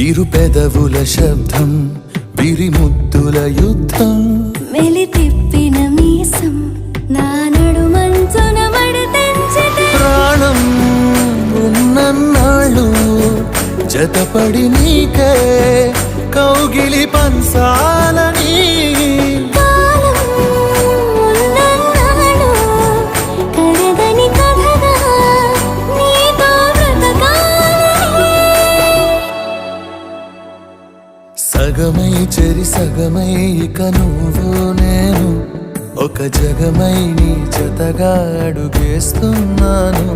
ఇరు పెదవుల శబ్దం పిరిముద్దుల యుద్ధం మెలి తిప్పిన మీసం నా నడుమంచున మడతెంచితే ప్రాణం ఉన్నన్నాళ్ళు జతపడి నీకే కౌగిలి పంచాలని సగమై చెరి సగమై ఇక నువ్వు నేను ఒక జగమై నీ జతగా అడుగేస్తున్నాను.